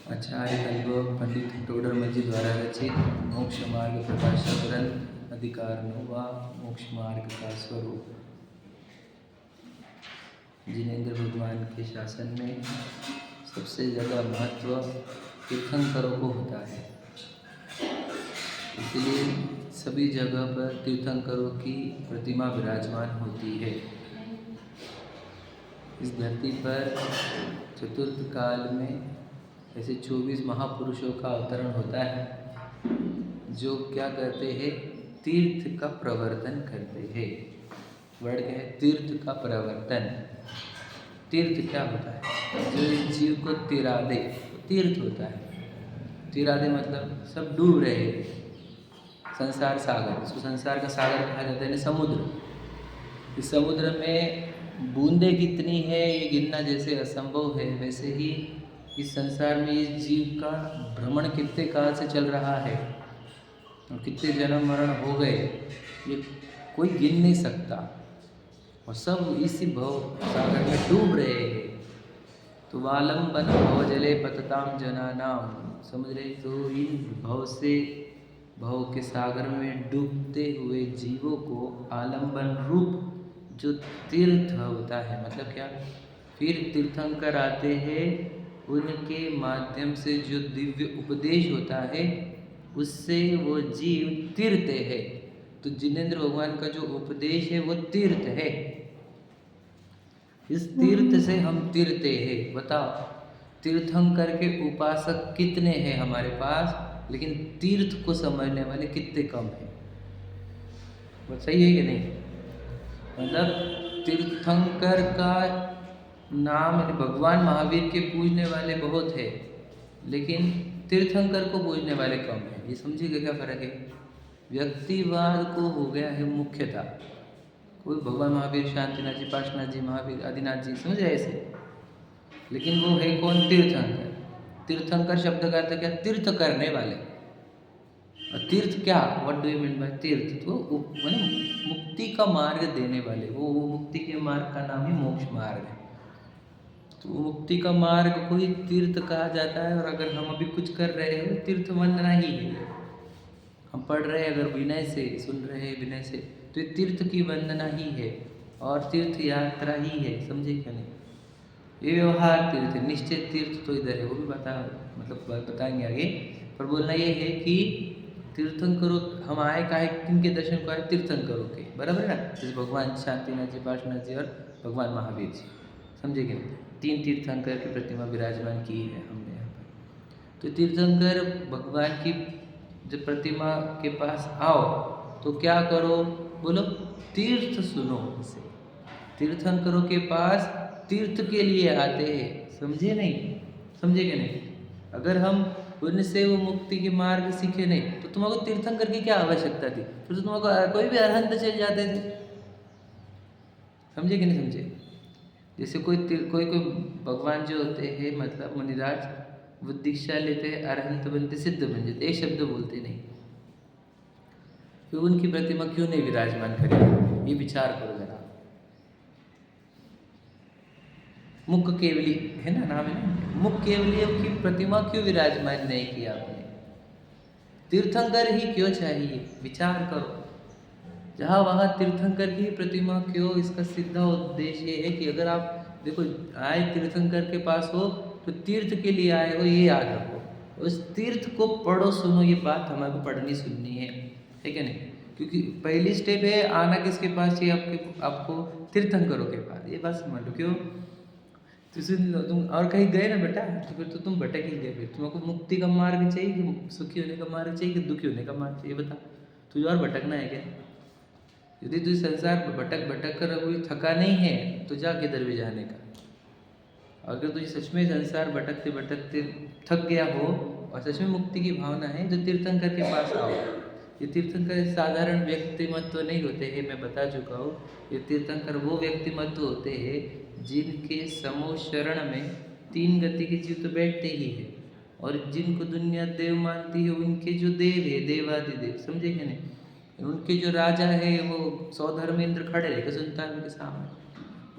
आचार्य हरिभक्त पंडित टोडरमल जी द्वारा रचित मोक्ष मार्ग प्रकाशक ग्रंथ अधिकार 9वां मोक्ष मार्ग का स्वरूप। जिनेंद्र भगवान के शासन में सबसे ज़्यादा महत्व तीर्थंकरों को होता है, इसलिए सभी जगह पर तीर्थंकरों की प्रतिमा विराजमान होती है। इस धरती पर चतुर्थ काल में ऐसे 24 महापुरुषों का अवतरण होता है, जो क्या करते हैं, तीर्थ का प्रवर्तन करते हैं। वर्ड क्या है? तीर्थ का प्रवर्तन। तीर्थ क्या होता है? जो इस जीव को तिरा दे, तीर्थ होता है। तिरा दे मतलब सब डूब रहे हैं, संसार सागर, इसको संसार का सागर कहा जाता है, समुद्र। इस समुद्र में बूंदे कितनी है ये गिनना जैसे असंभव है, वैसे ही इस संसार में इस जीव का भ्रमण कितने काल से चल रहा है और कितने जन्म मरण हो गए, ये कोई गिन नहीं सकता, और सब इसी भव सागर में डूब रहे हैं। तो वालंबन भव जले पतताम जनानाम, समझ रहे? तो इन भव के सागर में डूबते हुए जीवों को आलंबन रूप जो तीर्थ होता है, मतलब क्या, फिर तीर्थंकर आते हैं, उनके माध्यम से जो दिव्य उपदेश होता है उससे वो जीव तीर्थ है। तो जिनेंद्र भगवान का जो उपदेश है वो तीर्थ है। इस तीर्थ से हम तीर्थे हैं। बताओ, तीर्थंकर के उपासक कितने हैं हमारे पास, लेकिन तीर्थ को समझने वाले कितने कम हैं। वो सही है कि नहीं? मतलब तीर्थंकर का नाम भगवान महावीर के पूजने वाले बहुत है, लेकिन तीर्थंकर को पूजने वाले कम है। ये समझिएगा क्या फर्क है? व्यक्तिवाद को हो गया है मुख्यता। कोई भगवान महावीर, शांतिनाथ जी, पार्श्वनाथ जी, महावीर, आदिनाथ जी, समझ रहे ऐसे, लेकिन वो है कौन? तीर्थंकर। तीर्थंकर शब्द का अर्थ क्या? तीर्थ करने वाले। और तीर्थ क्या? What do you mean by तीर्थ? तो मुक्ति का मार्ग देने वाले, वो मुक्ति के मार्ग का नाम ही मोक्ष मार्ग है। तो मुक्ति का मार्ग को ही तीर्थ कहा जाता है। और अगर हम अभी कुछ कर रहे हैं, तीर्थ वंदना ही है। हम पढ़ रहे हैं, अगर विनय से सुन रहे हैं, विनय से, तो ये तीर्थ की वंदना ही है और तीर्थ यात्रा ही है। समझे क्या नहीं? ये व्यवहार तीर्थ है, निश्चित तीर्थ तो इधर है, वो भी बताएंगे आगे। पर बोलना ये है कि तीर्थंकरों हम आए काहे, किनके दर्शन को आए? तीर्थंकरों के, बराबर है ना? जैसे भगवान शांतिनाथ जी, पार्श्वनाथ जी और भगवान महावीर जी, समझे क्या? 3 तीर्थंकर की प्रतिमा विराजमान की है हमने यहाँ पर। तो तीर्थंकर भगवान की जब प्रतिमा के पास आओ तो क्या करो? बोलो, तीर्थ सुनो इसे। तीर्थंकरों के पास तीर्थ के लिए आते हैं, समझे नहीं? समझे क्या नहीं? अगर हम उनसे वो मुक्ति के मार्ग सीखे नहीं तो तुम्हारे तीर्थंकर की क्या आवश्यकता थी? फिर तो तुम्हारे कोई भी अरहंत चल जाते थे। समझे कि नहीं समझे? जैसे कोई भगवान जो होते हैं, मतलब मुनिराज, वो दीक्षा लेते हैं, अरहंत बनते, सिद्ध बन जाते, एक शब्द बोलते नहीं। तो उनकी प्रतिमा क्यों नहीं विराजमान करें? ये विचार करो जरा। मुख केवली है ना, नाम है ना, मुख केवली की प्रतिमा क्यों विराजमान नहीं किया आपने? तीर्थंकर ही क्यों चाहिए? विचार करो। जहाँ वहाँ तीर्थंकर की प्रतिमा क्यों? इसका सीधा उद्देश्य ये है कि अगर आप देखो आए तीर्थंकर के पास हो तो तीर्थ के लिए आए हो, ये याद रखो। उस तीर्थ को पढ़ो, सुनो, ये बात हमारे को पढ़नी सुननी है, ठीक है नहीं? क्योंकि पहली स्टेप है आना किसके पास चाहिए? आपको तीर्थंकरों के पास। ये बात समझ लो। क्यों? तुम और कहीं गए ना बेटा, तो फिर तो तुम भटक ही गए। फिर तुमको मुक्ति का मार्ग चाहिए कि सुखी होने का मार्ग चाहिए कि दुखी होने का मार्ग चाहिए? बता, तुझे और भटकना है क्या? यदि तुझे संसार भटक कर कोई थका नहीं है तो जा किधर भी जाने का। अगर तुझे सच में संसार भटकते भटकते थक गया हो और सच में मुक्ति की भावना है तो तीर्थंकर के पास आओ। ये तीर्थंकर साधारण व्यक्तिमत्व नहीं होते हैं, मैं बता चुका हूँ। ये तीर्थंकर वो व्यक्तिमत्व होते हैं जिनके समूह शरण में 3 गति के जीव तो बैठते ही है, और जिनको दुनिया देव मानती है उनके जो देव है, देवादिदेव, समझे क्या नहीं? उनके जो राजा है वो 100 धर्मेंद्र खड़े रहे सुनता है उनके सामने।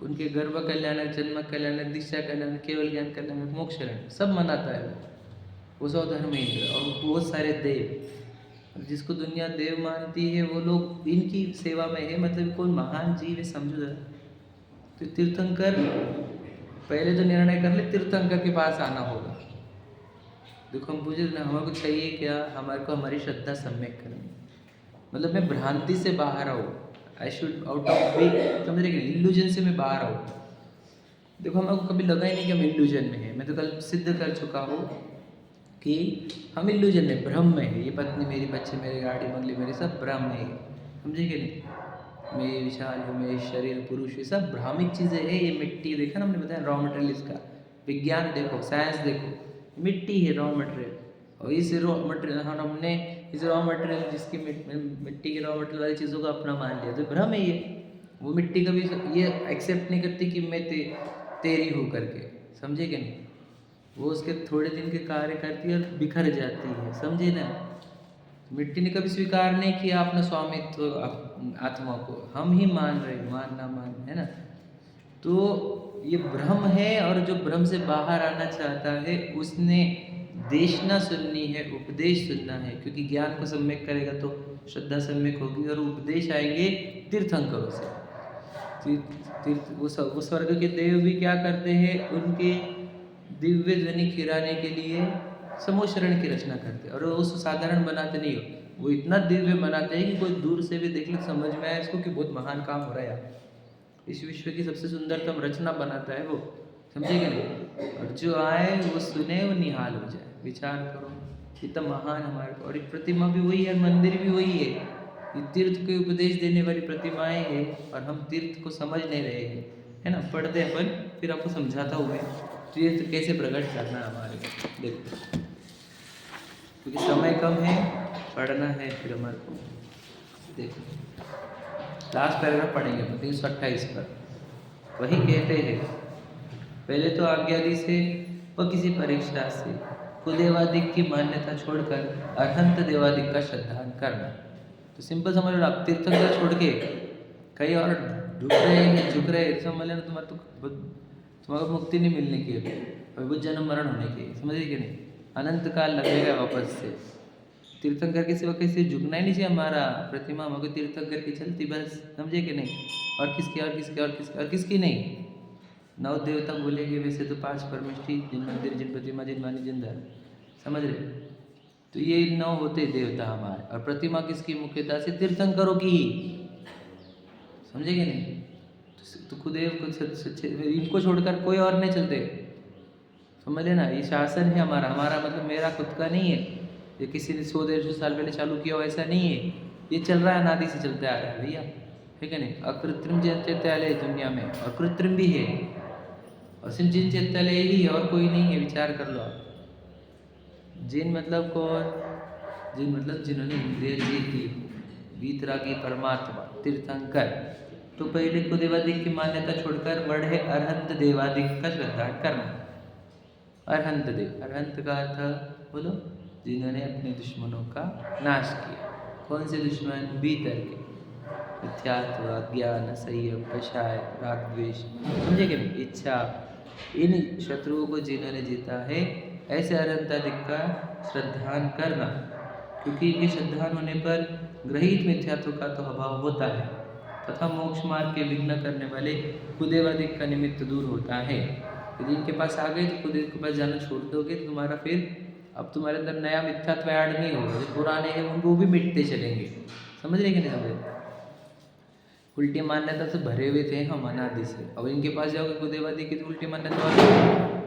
उनके गर्भ कल्याणक, जन्म कल्याणक, दीक्षा कल्याणक, केवल ज्ञान कल्याणक, मोक्ष कल्याणक सब मनाता है वो। वो 100 धर्मेंद्र और बहुत सारे देव। जिसको दुनिया देव मानती है वो लोग इनकी सेवा में है, मतलब कोई महान जीव है, समझो जरा। तो तीर्थंकर पहले तो निर्णय कर ले, तीर्थंकर के पास आना होगा। देखो हम पूछे ना, हमारे को चाहिए क्या, हमारे को हमारी श्रद्धा सम्यक करनी, मतलब मैं भ्रांति से बाहर आऊँ, I should out of be, समझ रहे, इल्यूजन से मैं बाहर आऊँ। देखो हमको कभी लगा ही नहीं कि हम इल्यूजन में है। मैं तो कल सिद्ध कर चुका हूँ कि हम इल्यूजन में, भ्रम में है। ये पत्नी मेरी, बच्चे मेरे, गाड़ी बंगले मेरे, सब भ्रम में है, समझे कि नहीं। मैं विशाल हूँ, मैं शरीर पुरुष, ये सब भ्रामिक चीज़ें है। ये मिट्टी देखा ना, हमने बताया रॉ मटेरियल इसका, विज्ञान देखो, साइंस देखो, मिट्टी है रॉ मटेरियल। और इस रॉ मटेरियल हमने इस रॉ मटेरियल, जिसकी मिट्टी के रॉ मटेरियल वाली चीज़ों को अपना मान लिया, तो भ्रम है ये। वो मिट्टी कभी ये एक्सेप्ट नहीं करती कि मैं तेरी हूँ करके, समझे कि नहीं। वो उसके थोड़े दिन के कार्य करती है और बिखर जाती है, समझे ना। मिट्टी ने कभी स्वीकार नहीं किया अपना स्वामित्व आत्मा को, हम ही मान रहे, मान ना मान, है ना। तो ये भ्रम है, और जो भ्रम से बाहर आना चाहता है उसने देशना सुननी है, उपदेश सुनना है, क्योंकि ज्ञान को सम्यक करेगा तो श्रद्धा सम्यक होगी, और उपदेश आएंगे तीर्थंकरों से। तीर्थ वो स्वर्ग के देव भी क्या करते हैं, उनके दिव्य ध्वनि खिराने के लिए समूह शरण की रचना करते हैं, और वो उस साधारण बनाते नहीं हो, वो इतना दिव्य बनाते हैं कि कोई दूर से भी देख ले समझ में आए इसको कि बहुत महान काम हो रहा है यार। इस विश्व की सबसे सुंदरतम रचना बनाता है वो, समझेगा नहीं। और जो आए वो सुने, वो निहाल हो जाए। विचार करो, इतना महान हमारे को, और एक प्रतिमा भी वही है, मंदिर भी वही है। ये तीर्थ के उपदेश देने वाली प्रतिमाएं हैं, और हम तीर्थ को समझ नहीं रहे हैं, है ना। पढ़ते हैं अपन, फिर आपको समझाता हूँ मैं तीर्थ कैसे प्रकट करना है हमारे को। देखो क्योंकि समय कम है, पढ़ना है फिर हमारे को। देखो लास्ट पैराग्राफ पढ़ेंगे 328 पर। वही कहते हैं, पहले तो आज्ञादि से व किसी परीक्षा से कुदेवादिक की मान्यता छोड़कर अरहंत देवादिक का श्रद्धान करना। तो सिंपल समझ लो आप, तीर्थंकर छोड़ के कहीं और झुक रहे हैं, झुक रहे हैं, समझ लेना तुम्हारा मुक्ति नहीं मिलने की, अभी बहुत जन्म मरण होने की, समझिए कि नहीं। अनंत काल लगेगा वापस से। तीर्थंकर के सिवा किसी झुकना ही नहीं चाहिए हमारा। प्रतिमा हमको तीर्थंकर की चलती बस, समझे कि नहीं। और किसकी, और किसकी, और किसकी, और किसकी नहीं। 9 देवता बोलेंगे वैसे तो 5 परमेष्टि, जिन मंदिर, जिन प्रतिमा, जिन वाणी, जिन धर्म, समझ रहे। तो ये 9 होते देवता हमारे, और प्रतिमा किसकी मुख्यता से, तीर्थंकरों की ही, समझेगे नहीं। तो खुदेव को इनको छोड़कर कोई और नहीं चलते, समझ लेना। ये शासन है हमारा, हमारा मतलब मेरा खुद का नहीं है, ये किसी ने 100-150 साल पहले चालू किया हो, ऐसा नहीं है। ये चल रहा है, अनादि से चलते आ रहा है भैया, ठीक है नहीं। अकृत्रिम चैत्यालय दुनिया में, और कृत्रिम भी है, और सिर्फ जिन चैत्यालय ही है, और कोई नहीं है। विचार कर लो आप। जिन मतलब कौन, जिन मतलब जिन्होंने इंद्रिय जीत ली, वीतरागी परमात्मा, तीर्थंकर। तो पहले को देवादिक की मान्यता छोड़कर बढ़े अरहंत देवादिक का श्रद्धा करना। अरहंत देव, अरहंत का अर्थ बोलो, जिन्होंने अपने दुश्मनों का नाश किया। कौन से दुश्मन, भीतर के, मिथ्यात्व, अज्ञान, असह्य, कषाय, राग, द्वेष, समझे कि नहीं, इच्छा, इन शत्रुओं को जिन्होंने जीता है, ऐसे अरहंतादिक का श्रद्धान करना। क्योंकि इनके श्रद्धान होने पर ग्रहित मिथ्यात्व का तो अभाव होता है, तथा मोक्ष मार्ग के विघ्न करने वाले कुदेवादिक का निमित्त दूर होता है। यदि इनके पास आ गए तो कुदेव के पास जाना छोड़ दोगे तो तुम्हारा फिर अब तुम्हारे अंदर नया मिथ्यात्व ऐड नहीं होगा। जो पुराने हैं उनको भी मिटते चलेंगे, समझ रहे कि नहीं समझ रहे। उल्टी मान्यता से भरे हुए थे हम अनादि से, अब इनके पास जाओगे कुदेवादी की तो उल्टी मान्यता और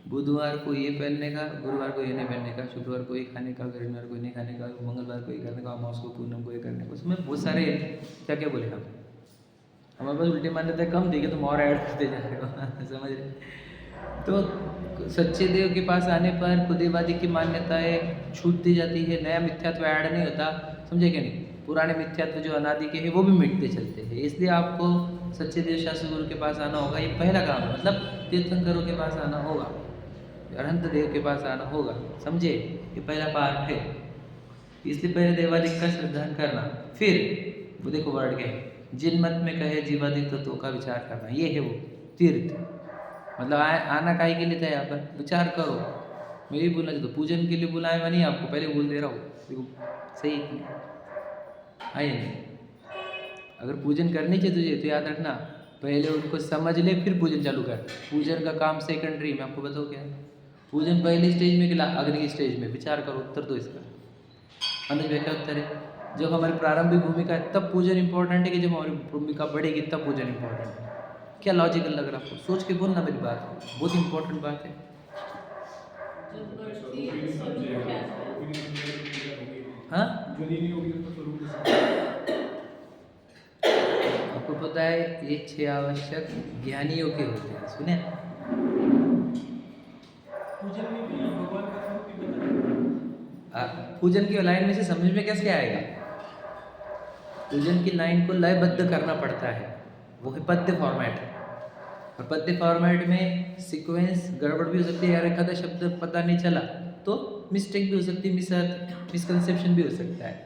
बुधवार को ये पहनने का, गुरुवार को ये नहीं पहनने का, शुक्रवार को ये खाने का, शनिवार को नहीं खाने का, मंगलवार को ये करने का, अमावस को, पूनम को ये करने का। उसमें बहुत सारे क्या क्या बोले हम, हमारे पास उल्टी मान्यता कम थी कि तुम और ऐड करते जा रहे हो समझ रहे। तो सच्चे देव के पास आने पर कुदेवादी की मान्यताएं छूटती जाती है, नया मिथ्यात्व ऐड नहीं होता, समझे कि नहीं। पुराने मिथ्यात्व जो अनादि के हैं वो भी मिटते चलते हैं। इसलिए आपको सच्चे देव शास्त्र गुरु के पास आना होगा, ये पहला काम है। मतलब तीर्थंकरों के पास आना होगा, अरहंत देव के पास आना होगा, समझे, ये पहला पार्ट है। इसलिए पहले देवादिक का श्रद्धान करना, फिर वो देखो वर्ड के जिन मत में कहे जीवादिक तत्वों का विचार करना, ये है वो तीर्थ। मतलब आना काहे के लिए था यहाँ पर, विचार करो। मैं यही बोलना चाहता हूँ, पूजन के लिए बुलाया मैं नहीं आपको, पहले बोल दे रहा हूँ, देखो सही है या नहीं? अगर पूजन करनी चाहिए तुझे तो याद रखना, पहले उनको समझ ले फिर पूजन चालू कर। पूजन का काम सेकेंडरी, मैं आपको बताऊँ क्या? पूजन पहले स्टेज में कि अगली स्टेज में? विचार करो, उत्तर दो इसका। अनुज भाई क्या उत्तर है? जब हमारी प्रारंभिक भूमिका है तब पूजन इंपॉर्टेंट है, कि जब हमारी भूमिका बढ़ेगी तब पूजन इंपॉर्टेंट है? क्या लॉजिकल लग रहा है आपको? सोच के बोलना मेरी बात, बहुत इंपॉर्टेंट बात है। हाँ, आपको पता है ये 6 आवश्यक ज्ञानियों के होते हैं, सुने? पूजन की लाइन में से समझ में कैसे आएगा? पूजन की लाइन को लयबद्ध करना पड़ता है, वो है पद्य फॉर्मेट। और पद्य फॉर्मेट में सीक्वेंस गड़बड़ भी हो सकती है, यार एक आधा शब्द पता नहीं चला तो मिस्टेक भी हो सकती है, मिसकंसेप्शन भी हो सकता है।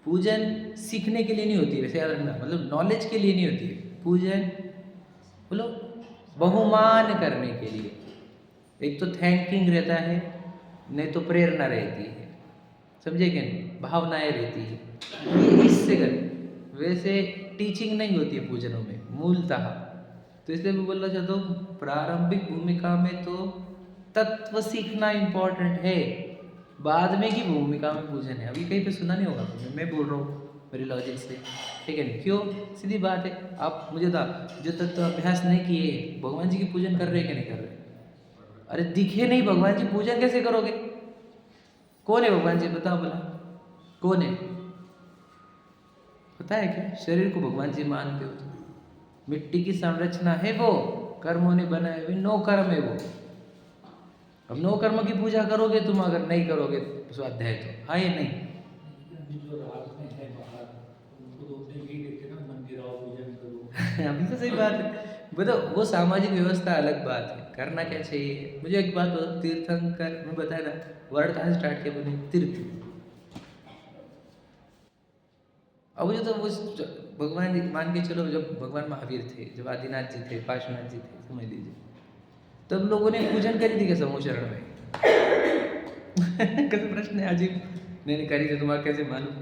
पूजन सीखने के लिए नहीं होती है, वैसे याद रखना, मतलब नॉलेज के लिए नहीं होती है पूजन, बोलो बहुमान करने के लिए। एक तो थैंकिंग रहता है, नहीं तो प्रेरणा रहती है, समझे क्या नहीं? भावनाएं रहती है, ये इससे कर, वैसे टीचिंग नहीं होती है पूजनों में मूलतः। तो इसलिए मैं बोलना चाहता हूँ, प्रारंभिक भूमिका में तो तत्व सीखना इम्पोर्टेंट है, बाद में की भूमिका में पूजन है। अभी कहीं पे सुना नहीं होगा तुमने, मैं बोल रहा हूँ मेरी लॉजिक से, ठीक है नहीं? क्यों? सीधी बात है, आप मुझे था जो तत्व अभ्यास नहीं किए भगवान जी की पूजन कर रहे हैं कि नहीं कर रहे? अरे दिखे नहीं भगवान जी, पूजन कैसे करोगे? कौन है भगवान जी, बताओ भला कौन है? पता है क्या? शरीर को भगवान जी मानते हो तो मिट्टी की संरचना है वो, कर्मों ने बनाए हुए, नो कर्म है वो। अब नो कर्म की पूजा करोगे तुम, अगर नहीं करोगे स्वाध्याय तो, हाँ ये नहीं? अभी तो सही बात है, बताओ वो सामाजिक व्यवस्था अलग बात है, करना क्या चाहिए। मुझे एक बात बताओ, तीर्थंकर मैं बताया ना, वर्ड कहाँ से स्टार्ट किया मैंने? तीर्थ। अब मुझे तो वो भगवान जी मान के चलो, जब भगवान महावीर थे, जब आदिनाथ जी थे, पार्श्वनाथ जी थे, समझ लीजिए, तब लोगों ने पूजन करी थी क्या समूह शरण में? कैसे प्रश्न है अजीब। नहीं करी थी, तुम्हारा कैसे मालूम?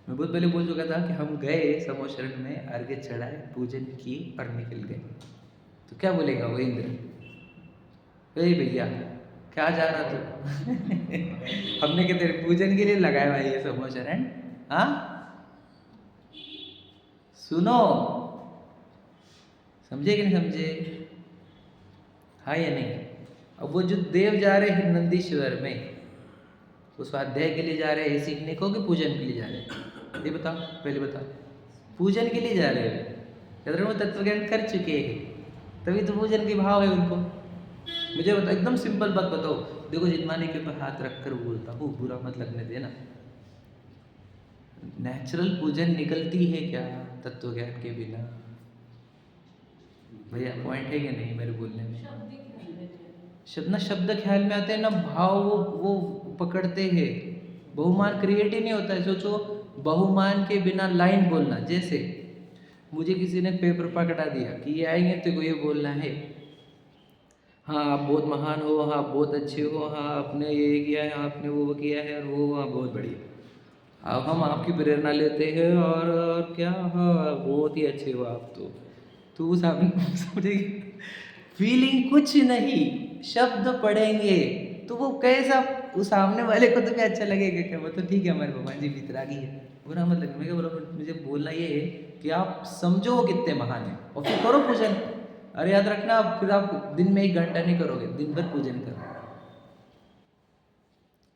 मैं बहुत पहले बोल चुका था कि हम गए समूह शरण में, अर्घ्य चढ़ाए, पूजन की और निकल गए। तो क्या बोलेगा वो इंद्र? अरे भैया क्या जा रहा तू? हमने क्या तेरे पूजन के लिए लगाया भाई ये समूह शरण? हाँ सुनो, समझे कि नहीं समझे? हाँ या नहीं? अब वो जो देव जा रहे हैं नंदीश्वर में, वो स्वाध्याय के लिए जा रहे हैं सीखने को कि पूजन के लिए जा रहे हैं? ये बताओ, पहले बताओ। पूजन के लिए जा रहे हैं, कहते वो तत्व ज्ञान कर चुके हैं, तभी तो पूजन के भाव है उनको। मुझे बताओ, एकदम सिंपल बात बताओ, देखो जितमाने के ऊपर हाथ रख कर बोलता हूँ, बुरा मत लगने देना। नेचुरल पूजन निकलती है क्या तत्व ज्ञान के बिना? भैया पॉइंट है कि नहीं मेरे बोलने में? शब्द ख्याल में आते हैं ना, भाव वो पकड़ते हैं। बहुमान क्रिएट ही नहीं होता है। सोचो, बहुमान के बिना लाइन बोलना, जैसे मुझे किसी ने पेपर पकड़ा दिया कि ये आएंगे तो ये बोलना है, हाँ आप बहुत महान हो, हाँ आप बहुत अच्छे हो, हाँ आपने ये किया है, आपने वो किया है, और वो हाँ बहुत बढ़िया, अब हम आपकी प्रेरणा लेते हैं, और क्या, हाँ बहुत ही अच्छे हो आप तो उस समझे, फीलिंग कुछ नहीं, शब्द पढ़ेंगे तो वो कैसा, उस सामने वाले को तो भी अच्छा लगेगा क्या? वो तो ठीक है हमारे भगवान जी वितरागी है, बुरा मत लगे। मैं क्या बोला, मुझे बोलना ये है कि आप समझो वो कितने महान है और फिर करो पूजन। अरे याद रखना, फिर आप दिन में 1 घंटा नहीं करोगे, दिन भर पूजन करो,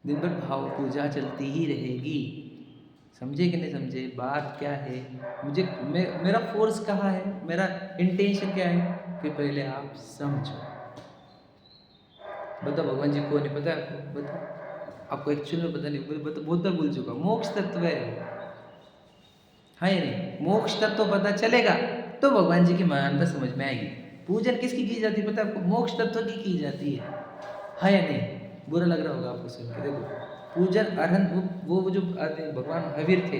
दिन भर भाव पूजा चलती ही रहेगी। समझे कि नहीं समझे? बात क्या है, मुझे मेरा फोर्स कहाँ है, मेरा इंटेंशन क्या है कि पहले आप समझो। बताओ भगवान जी को नहीं पता है आपको? बताओ आपको एक्चुअल में पता नहीं, बहुत बार बोल चुका, मोक्ष तत्व है, हाँ या नहीं? मोक्ष तत्व पता चलेगा तो भगवान जी की महानता समझ में आएगी। पूजन किसकी की जाती है पता है आपको? मोक्ष तत्व की जाती है, हाँ या नहीं? बुरा लग रहा होगा आपको सुन के। देखो पूजन अरहंत, वो जो भगवान महावीर थे,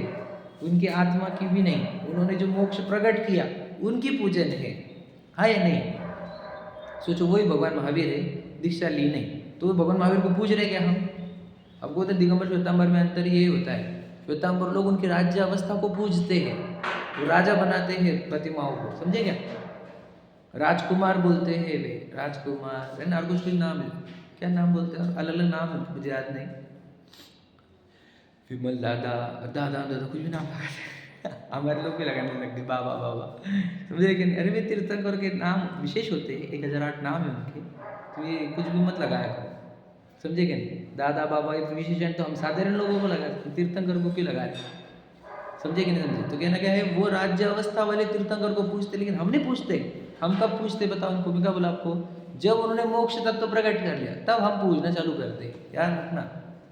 उनकी आत्मा की भी नहीं, उन्होंने जो मोक्ष प्रकट किया उनकी पूजन है, हाँ या नहीं? सोचो वही भगवान महावीर है, दीक्षा ली नहीं, तो भगवान महावीर को पूज रहे क्या हम? अब बोलते दिगंबर श्वेतांबर में अंतर यही होता है, श्वेतांबर लोग उनकी राज्य अवस्था को पूजते हैं, वो राजा बनाते हैं प्रतिमाओं को, समझे क्या? राजकुमार बोलते हैं वे, राजकुमार है ना, और कुछ नाम है, क्या नाम बोलते हैं, अलग अलग नाम है, मुझे याद नहीं, विमल दादा, दादा दादा कुछ भी नाम हमारे लोग भी लगाने लगते बाबा बाबा, समझे कि नहीं? अरे वे तीर्थंकर के नाम विशेष होते हैं, 1008 नाम है उनके, तो ये कुछ भी मत लगाया करो, समझे कि नहीं? दादा बाबा ये विशेषण तो हम साधारण लोगों को लगा, तीर्थंकर को क्यों लगा रहे, समझे कि नहीं समझे? तो कहना क्या है, वो राज्य अवस्था वाले तीर्थंकर को पूछते, लेकिन हम नहीं पूछते। हम कब पूछते बताओ उनको? मैं क्या बोला आपको, जब उन्होंने मोक्ष तत्व प्रकट कर लिया तब हम पूजना चालू करते, याद रखना।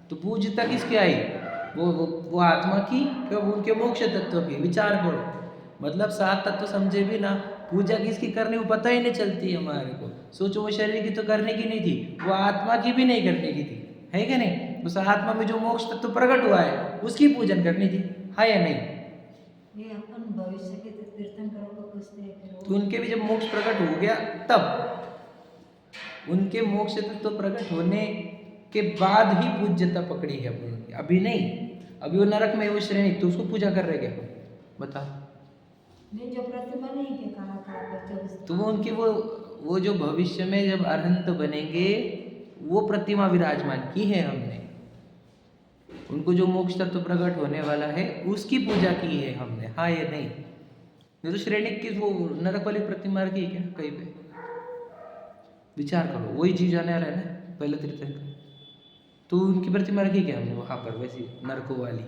तो पूजता किसकी आई? वो आत्मा की, कब? उनके मोक्ष तत्व की। विचार करो, मतलब 7 तत्व समझे भी ना, पूजा किसकी करनी वो पता ही नहीं चलती हमारे को। सोचो वो शरीर की तो करने की नहीं थी, वो आत्मा की भी नहीं करने की थी, है क्या नहीं? उस आत्मा में जो मोक्ष तत्व प्रकट हुआ है उसकी पूजन करनी थी, है या नहीं? ये अपन भविष्य के तीर्थंकरों को पूछते हैं, तो उनके भी जब मोक्ष प्रकट हो गया तब उनके मोक्ष तत्व प्रकट होने के बाद ही पूज्यता पकड़ी है उन्होंने, अभी नहीं। अभी वो नरक में वो श्रेणी, तो उसको पूजा कर रहे क्या बता? नहीं, जो प्रतिमा नहीं के कहा था तो वो उनकी वो जो भविष्य में जब अरहंत बनेंगे वो प्रतिमा विराजमान की है हमने, उनको जो मोक्ष तत्व प्रकट होने वाला है उसकी पूजा की है हमने, हाँ ये नहीं। तो श्रेणी की वो नरक वाली प्रतिमा की क्या कहीं पे? विचार करो, वही चीज आने वाला है ना पहले तीर्थंकर, तो उनकी प्रतिमा रखी क्या हमने वहां पर वैसी नरकों वाली,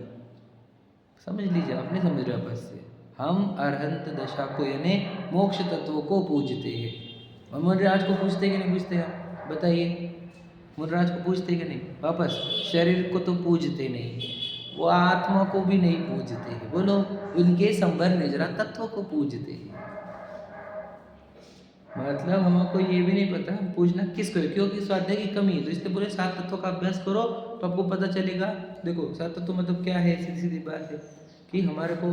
समझ लीजिए। आप नहीं समझ रहे बस से, हम अरहंत दशा को यानी मोक्ष तत्वों को पूजते हैं। और मुनिराज को पूजते कि नहीं पूजते? आप बताइए, मुनिराज को पूजते कि नहीं? वापस शरीर को तो पूजते नहीं, वो आत्मा को भी नहीं पूजते हैं, बोलो उनके संबर निजरा तत्व को पूजते हैं। मतलब हमको ये भी नहीं पता पूजना किसको है, क्योंकि स्वाध्याय की कमी है। तो इसलिए पूरे 7 तत्वों का अभ्यास करो तो आपको पता चलेगा। देखो 7 तत्व मतलब क्या है, सीधी सीधी बात है कि हमारे को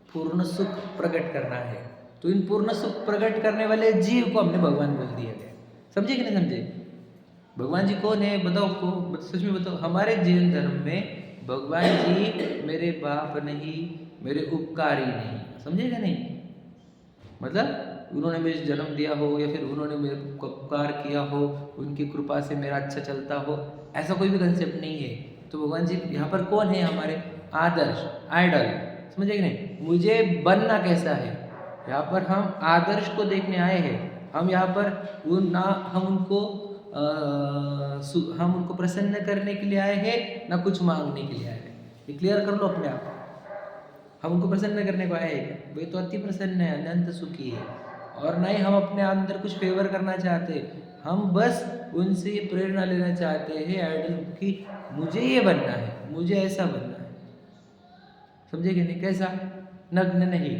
पूर्ण सुख प्रकट करना है, तो इन पूर्ण सुख प्रकट करने वाले जीव को हमने भगवान बोल दिया गया, समझे कि नहीं समझे? भगवान जी कौन है बताओ आपको, सच में बताओ। हमारे जैन धर्म में भगवान जी मेरे बाप नहीं, मेरे उपकारी नहीं, समझेगा नहीं? मतलब उन्होंने मुझे जन्म दिया हो या फिर उन्होंने मेरे को उपकार किया हो, उनकी कृपा से मेरा अच्छा चलता हो, ऐसा कोई भी कंसेप्ट नहीं है। तो भगवान जी यहाँ पर कौन है? हमारे आदर्श, आइडल, समझे कि नहीं? मुझे बनना कैसा है, यहाँ पर हम आदर्श को देखने आए हैं। हम यहाँ पर ना हम उनको प्रसन्न करने के लिए आए हैं, ना कुछ मांगने के लिए आए हैं। ये क्लियर कर लो अपने आप। हम उनको प्रसन्न करने को आए हैं क्या? वे तो अति प्रसन्न है, अनंत सुखी है। और नहीं हम अपने अंदर कुछ फेवर करना चाहते, हम बस उनसे ये प्रेरणा लेना चाहते हैं आइडल की, मुझे ये बनना है, मुझे ऐसा बनना है, समझे कि नहीं? कैसा? नग्न नहीं,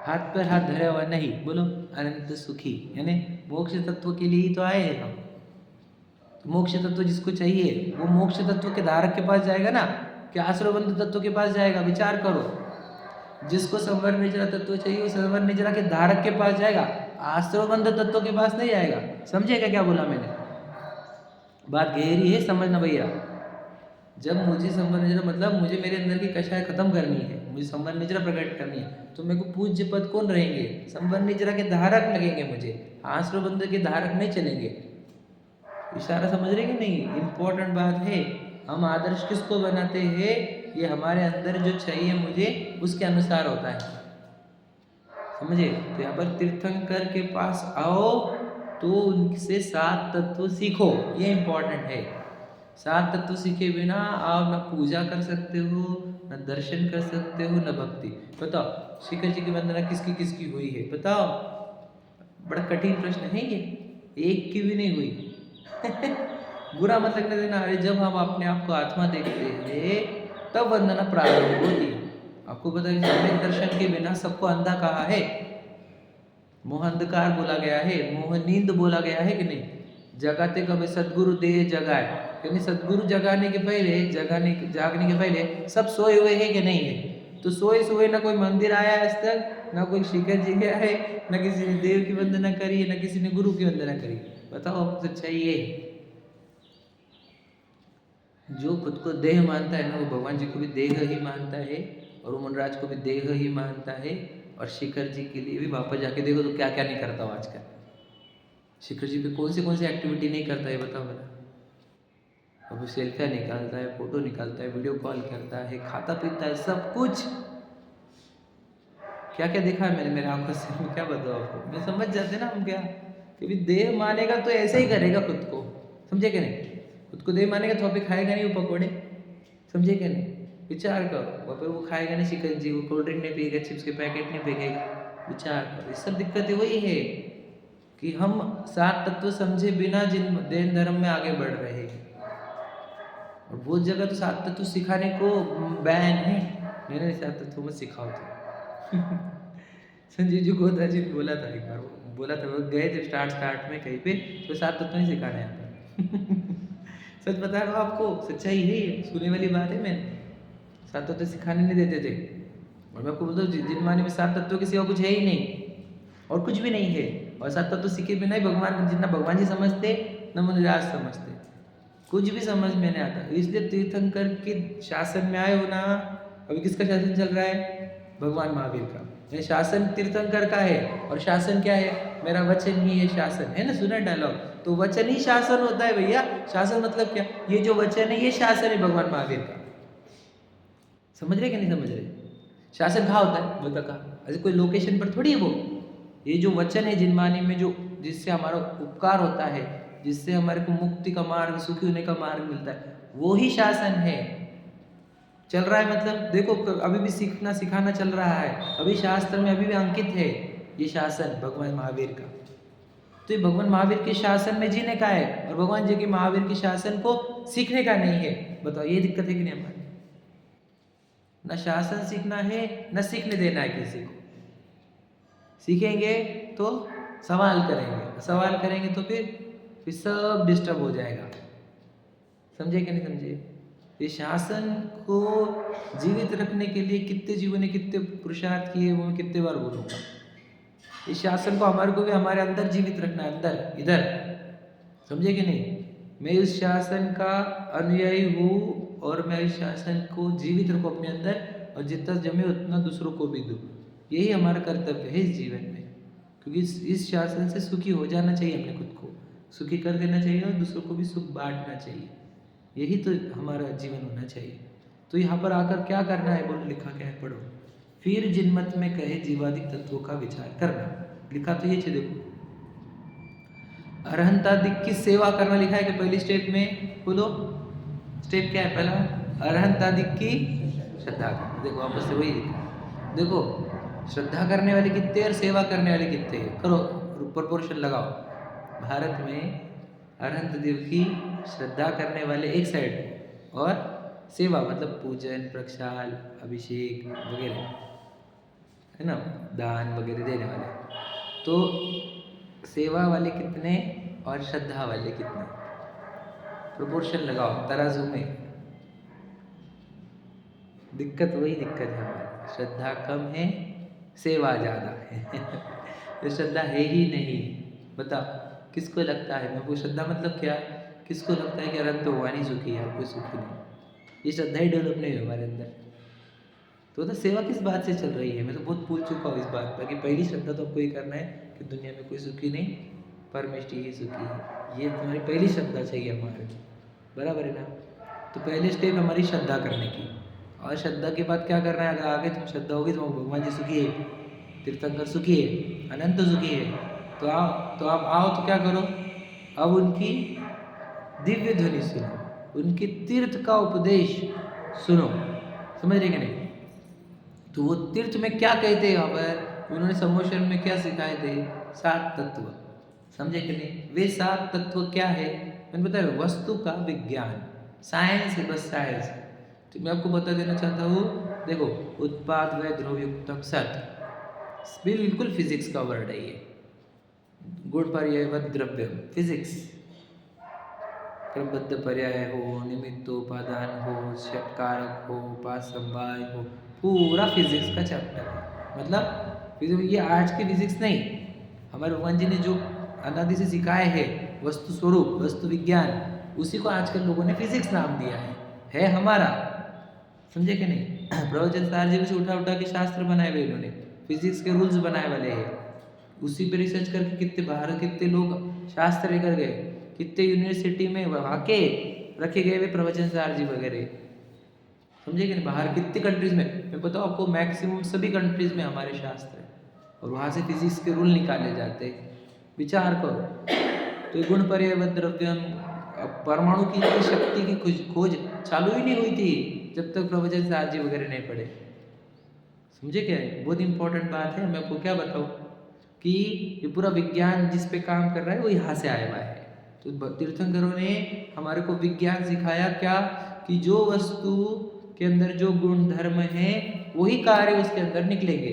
हाथ पर हाथ धरा हुआ नहीं, बोलो अनंत सुखी, यानी मोक्ष तत्व के लिए ही तो आए हैं हम। तो मोक्ष तत्व जिसको चाहिए वो मोक्ष तत्व के धारक के पास जाएगा ना, क्या आश्रयबंध तत्व के पास जाएगा? विचार करो, जिसको संवर निजरा तत्व चाहिए वो संवर निजरा के धारक के पास जाएगा, आश्रयबंध तत्व के पास नहीं जाएगा। समझेगा क्या बोला मैंने? बात गहरी है, समझना भैया। जब मुझे संवर निजरा मतलब मुझे मेरे अंदर की कषाय खत्म करनी है, मुझे संवर निजरा प्रकट करनी है, तो मेरे को पूज्य पद कौन रहेंगे? संवर निजरा के धारक लगेंगे मुझे, आश्रयबंध के धारक नहीं चलेंगे। इशारा समझ रहे कि नहीं? इंपॉर्टेंट बात है। हम आदर्श किसको बनाते हैं? ये हमारे अंदर जो चाहिए मुझे उसके अनुसार होता है, समझे? तो यहाँ पर तीर्थंकर के पास आओ तो उनसे 7 तत्व सीखो, ये इंपॉर्टेंट है। 7 तत्व सीखे बिना आप ना पूजा कर सकते हो, न दर्शन कर सकते हो, न भक्ति। बताओ शिखर जी की वंदना किसकी किसकी हुई है? बताओ, बड़ा कठिन प्रश्न है ये, एक की भी नहीं हुई। बुरा मत लगने देना। अरे जब हम अपने आप को आत्मा देखते हैं तब वंदना प्रारंभ होती है। आपको पता है सम्यक दर्शन के बिना सबको अंधा कहा है, मोह अंधकार बोला गया है, मोह नींद बोला गया है कि नहीं? जगाते कब? सदगुरु दे जगाए, यानी सदगुरु जगाने के पहले, जागने के पहले सब सोए हुए हैं कि नहीं है? तो सोए सोए ना कोई मंदिर आया आज तक, ना कोई शिखर जी गया है, ना किसी ने देव की वंदना करी है, ना किसी ने गुरु की वंदना करी। बताओ सच्चाई ये। जो खुद को देह मानता है ना, वो भगवान जी को भी देह ही मानता है, और वो मुनराज को भी देह ही मानता है। और शिखर जी के लिए भी वापस जाके देखो तो क्या क्या नहीं करता हो आजकल। शिखर जी पे कौन सी एक्टिविटी नहीं करता है बताओ बता। अब वो सेल्फियाँ निकालता है, फोटो निकालता है, वीडियो कॉल करता है, खाता पीता है, सब कुछ। क्या क्या देखा है मैंने मेरे आंखों से, मैं क्या बताऊँ आपको। मैं समझ जाते ना हम क्या, कि भी देह मानेगा तो ऐसे ही करेगा खुद को, समझे क्या नहीं। खुद को देह मानेगा तो अभी खाएगा नहीं वो पकौड़े, समझे क्या नहीं। विचार करो, वहाँ पे वो खाएगा नहीं शिकंजी, वो कोल्ड ड्रिंक नहीं पिएगा, चिप्स के पैकेट नहीं फेंकेगा। विचार करो, ये सब दिक्कतें वही है कि हम सात तत्व समझे बिना जिन जैन धर्म में आगे बढ़ रहे हैं। और बहुत जगह तो सात तत्व सिखाने को बैन है। मैंने सात तत्व मत सिखाओ तो संजीव जी गोदा जी ने बोला था एक बार, वो बोला था, वो गए थे स्टार्ट में कहीं पे, तो सात तत्व नहीं सिखाने यहाँ पर सच बता रहा हूँ आपको, सच्चाई है ये, सुने वाली बात है। मैंने सात तत्व सिखाने नहीं देते थे। और मैं आपको बोलता हूँ जिन माने में सात तत्वों के सिवा कुछ है ही नहीं, और कुछ भी नहीं है। और सात तत्व सीखे बिना ही भगवान, जितना भगवान जी समझते न मुनिराज समझते, कुछ भी समझ में नहीं आता। इसलिए तीर्थंकर के शासन में आए हो ना। अभी किसका शासन चल रहा है? भगवान महावीर का। ये शासन तीर्थंकर का है, और शासन क्या है? मेरा वचन ही है शासन, है ना, सुना डायलॉग। तो वचन ही शासन होता है भैया। शासन मतलब क्या? ये जो वचन है ये शासन है भगवान महावीर का। समझ रहे कि नहीं समझ रहे? शासन कहाँ होता है? बता कहाँ? ऐसे कोई लोकेशन पर थोड़ी है वो। ये जो वचन है जिनवाणी में, जो जिससे हमारा उपकार होता है, जिससे हमारे को मुक्ति का मार्ग, सुखी होने का मार्ग मिलता है, वो ही शासन है। चल रहा है मतलब देखो, अभी भी सीखना सिखाना चल रहा है, अभी शास्त्र में अभी भी अंकित है ये शासन भगवान महावीर का। तो ये भगवान महावीर के शासन में जीने का है, और भगवान जी के महावीर के शासन को सीखने का नहीं है। बताओ ये दिक्कत है कि नहीं हमारी? न शासन सीखना है, न सीखने देना है किसी को। सीखेंगे तो सवाल करेंगे, सवाल करेंगे तो फिर सब डिस्टर्ब हो जाएगा। समझे कि नहीं समझे? ये शासन को जीवित रखने के लिए कितने जीवों ने कितने पुरुषार्थ किए, वो मैं कितने बार बोलूँगा। इस शासन को हमारे को भी हमारे अंदर जीवित रखना है, अंदर इधर, समझे कि नहीं? मैं इस शासन का अनुयायी हूँ, और मैं इस शासन को जीवित रखूँ अपने अंदर, और जितना जमे उतना दूसरों को भी दूँ। यही हमारा कर्तव्य है इस जीवन में, क्योंकि इस शासन से सुखी हो जाना चाहिए, अपने खुद को सुखी कर देना चाहिए, और दूसरों को भी सुख बांटना चाहिए। यही तो हमारा जीवन होना चाहिए। तो यहाँ पर आकर क्या करना है बोलो, लिखा क्या है, पढ़ो। फिर जिनमत में कहे जीवादिक तत्वों का विचार करना, लिखा तो ये देखो, अरहंतादिक की सेवा करना लिखा है कि पहली स्टेप में, बोलो स्टेप क्या है पहला? अरहंतादिक की श्रद्धा करना। देखो वापस से वही लिखा। देखो श्रद्धा करने वाले कितने और सेवा करने वाले कितने, करो प्रोपोर्शन लगाओ। भारत में अरहंत देव की श्रद्धा करने वाले एक साइड, और सेवा मतलब पूजन, प्रक्षाल, अभिषेक वगैरह, है ना, दान वगैरह देने वाले। तो सेवा वाले कितने और श्रद्धा वाले कितने, प्रोपोर्शन लगाओ तराजू में। दिक्कत वही दिक्कत है हमारी, श्रद्धा कम है, सेवा ज़्यादा है तो श्रद्धा है ही नहीं। बताओ किसको लगता है? मैं वो श्रद्धा मतलब क्या, किसको लगता है कि अरहंत तो भगवान ही सुखी है, कोई सुखी नहीं? ये श्रद्धा ही डेवलप नहीं है हमारे अंदर। तो सेवा किस बात से चल रही है? मैं तो बहुत पूछ चुका हूँ इस बात पर, कि पहली श्रद्धा तो आपको ये करना है कि दुनिया में कोई सुखी नहीं, परमेष्टि ही सुखी है। ये तुम्हारी पहली श्रद्धा चाहिए हमारे, बराबर है ना? तो पहले स्टेप हमारी श्रद्धा करने की, और श्रद्धा के बाद क्या करना है? अगर आगे तुम श्रद्धा होगी तो भगवान जी सुखी है, तीर्थंकर सुखी है, अनंत सुखी है, तो आप आओ तो क्या करो? अब उनकी दिव्य ध्वनि सुनो, उनके तीर्थ का उपदेश सुनो। समझ रहे कि नहीं? तो वो तीर्थ में क्या कहते हैं, यहाँ पर उन्होंने सम्मोशन में क्या सिखाए थे? 7 तत्व। समझे कि नहीं? वे 7 तत्व क्या है? मैंने बताया वस्तु का विज्ञान, साइंस है, बस साइंस। तो मैं आपको बता देना चाहता हूँ, देखो उत्पाद व ध्रुवयुक्तम सत, बिल्कुल फिजिक्स का वर्ड है ये। गुण पर्यायवत द्रव्य, फिजिक्स। क्रमबद्ध पर्याय हो, निमित्तोपादान हो, षटकारक हो, पासंवाय हो, पूरा फिजिक्स का चैप्टर है। मतलब ये आज की फिजिक्स नहीं, हमारे भगवान जी ने जो अनादि से सिखाए हैं वस्तु स्वरूप, वस्तु विज्ञान, उसी को आजकल लोगों ने फिजिक्स नाम दिया है। है हमारा, समझे कि नहीं? प्रवचन सार जी से उठा उठा के शास्त्र बनाए हुए इन्होंने, फिजिक्स के रूल्स बनाए वाले हैं, उसी पे रिसर्च करके कितने बाहर कितने लोग शास्त्र लेकर गए, कितने यूनिवर्सिटी में वहाँ के रखे गए हुए प्रवचन सार जी वगैरह, समझे कि नहीं? बाहर कितनी कंट्रीज में, मैं बताऊँ आपको, मैक्सिमम सभी कंट्रीज में हमारे शास्त्र है और वहाँ से फिजिक्स के रूल निकाले जाते हैं। विचार करो, तो गुण पर्यावरण द्रव्यम, परमाणु की शक्ति की खोज चालू ही नहीं हुई थी जब तक प्रवचन सार जी वगैरह नहीं पढ़े, समझे क्या है? बहुत इंपॉर्टेंट बात है। मैं आपको क्या बताऊँ कि ये पूरा विज्ञान जिस पे काम कर रहा है वो यहाँ से आया हुआ है। तो तीर्थंकरों ने हमारे को विज्ञान सिखाया क्या, कि जो वस्तु के अंदर जो गुण धर्म है वही कार्य उसके अंदर निकलेंगे।